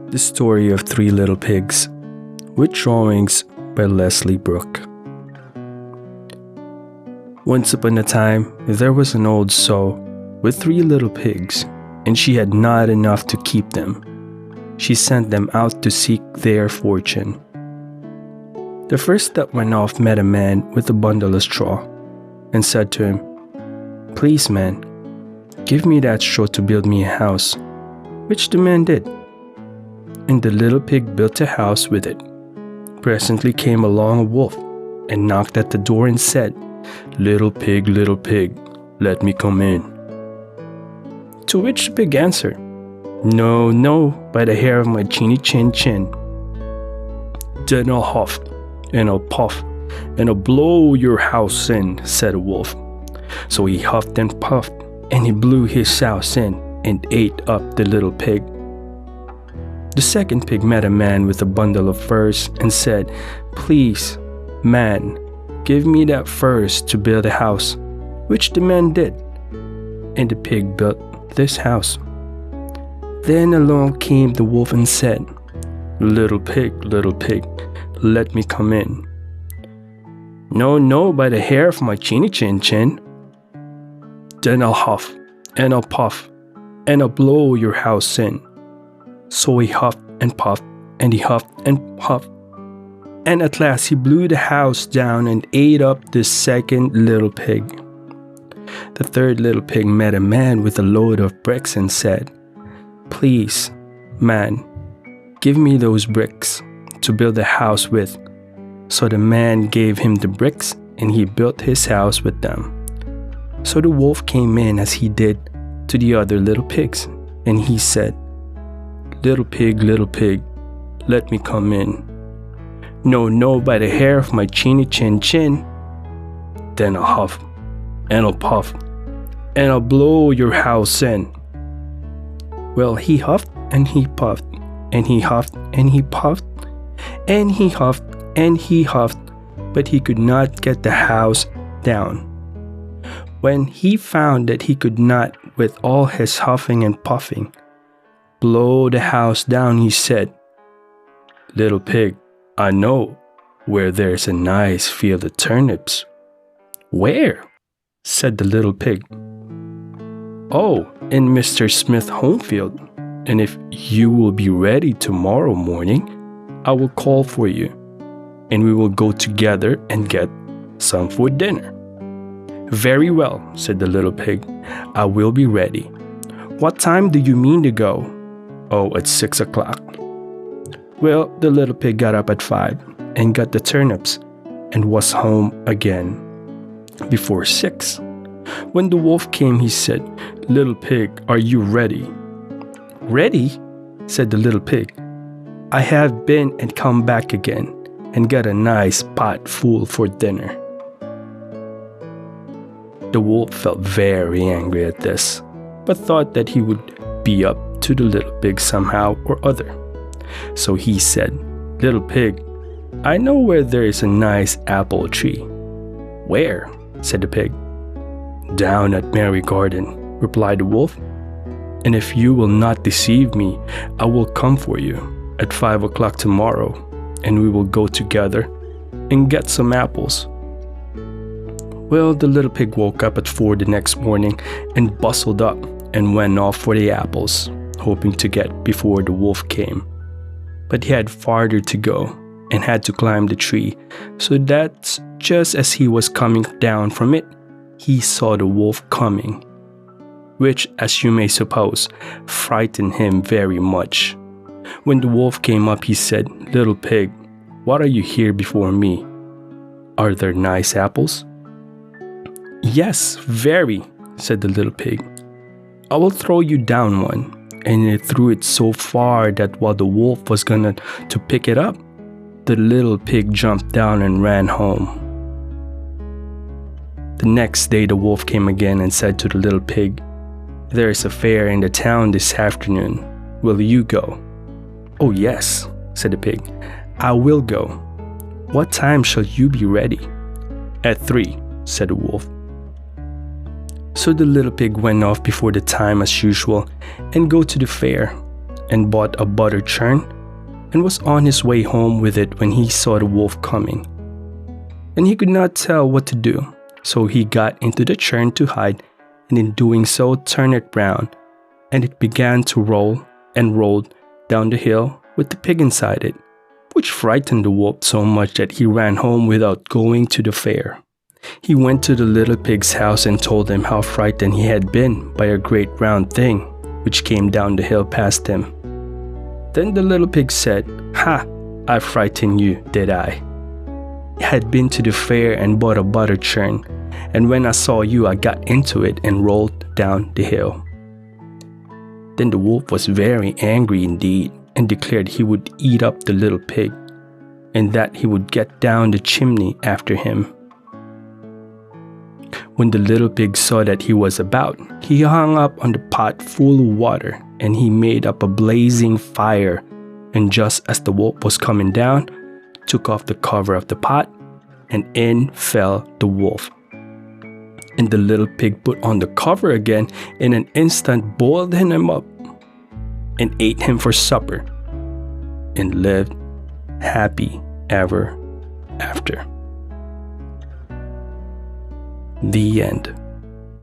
The Story of Three Little Pigs, with drawings by Leslie Brooke. Once upon a time, there was an old sow with 3 little pigs, and she had not enough to keep them. She sent them out to seek their fortune. The first that went off met a man with a bundle of straw, and said to him, "Please, man, give me that straw to build me a house," which the man did. And the little pig built a house with it. Presently came along a wolf, and knocked at the door and said, little pig, let me come in." To which the pig answered, "No, no, by the hair of my chinny chin chin." "Then I'll huff, and I'll puff, and I'll blow your house in," said the wolf. So he huffed and puffed, and he blew his house in, and ate up the little pig. The second pig met a man with a bundle of furs, and said, "Please, man, give me that furs to build a house," which the man did. And the pig built this house. Then along came the wolf and said, little pig, let me come in." "No, no, by the hair of my chinny chin chin." "Then I'll huff, and I'll puff, and I'll blow your house in." So he huffed and puffed, and he huffed and puffed, and at last he blew the house down and ate up the second little pig. The third little pig met a man with a load of bricks and said, "Please, man, give me those bricks to build a house with." So the man gave him the bricks, and he built his house with them. So the wolf came in as he did to the other little pigs, and he said, little pig, let me come in." "No, no, by the hair of my chinny chin chin." "Then I'll huff, and I'll puff, and I'll blow your house in." Well, he huffed and he puffed, and he huffed and he puffed, and he huffed and he huffed, but he could not get the house down. When he found that he could not, with all his huffing and puffing, blow the house down, he said, "Little pig, I know where there's a nice field of turnips." "Where?" said the little pig. "Oh, in Mr. Smith's home field, and if you will be ready tomorrow morning, I will call for you, and we will go together and get some for dinner." "Very well," said the little pig, "I will be ready. What time do you mean to go?" "Oh, at 6 o'clock. Well, the little pig got up at 5 and got the turnips and was home again before 6. When the wolf came, he said, "Little pig, are you ready?" "Ready?" said the little pig. "I have been and come back again and got a nice pot full for dinner." The wolf felt very angry at this, but thought that he would be up to the little pig somehow or other. So he said, "Little pig, I know where there is a nice apple tree." "Where?" said the pig. "Down at Mary Garden," replied the wolf. "And if you will not deceive me, I will come for you at 5 o'clock tomorrow, and we will go together and get some apples." Well, the little pig woke up at 4 the next morning and bustled up and went off for the apples, hoping to get before the wolf came. But he had farther to go and had to climb the tree, so that just as he was coming down from it, he saw the wolf coming, which, as you may suppose, frightened him very much. When the wolf came up, he said, "Little pig, what are you here before me? Are there nice apples?" "Yes, very," said the little pig. "I will throw you down one." And it threw it so far that while the wolf was gonna to pick it up, the little pig jumped down and ran home. The next day the wolf came again and said to the little pig, "There is a fair in the town this afternoon. Will you go?" "Oh yes," said the pig, "I will go. What time shall you be ready?" "At 3, said the wolf. So the little pig went off before the time as usual and go to the fair. and bought a butter churn and was on his way home with it when he saw the wolf coming. And he could not tell what to do, so he got into the churn to hide, and in doing so turned it round, and it began to roll and rolled down the hill with the pig inside it, which frightened the wolf so much that he ran home without going to the fair. He went to the little pig's house and told him how frightened he had been by a great round thing which came down the hill past him. Then the little pig said, "Ha! I frightened you, did I? I had been to the fair and bought a butter churn, and when I saw you I got into it and rolled down the hill." Then the wolf was very angry indeed, and declared he would eat up the little pig, and that he would get down the chimney after him. When the little pig saw that he was about, he hung up on the pot full of water, and he made up a blazing fire, and just as the wolf was coming down, took off the cover of the pot, and in fell the wolf. And the little pig put on the cover again, in an instant boiled him up, and ate him for supper, and lived happy ever after. The end.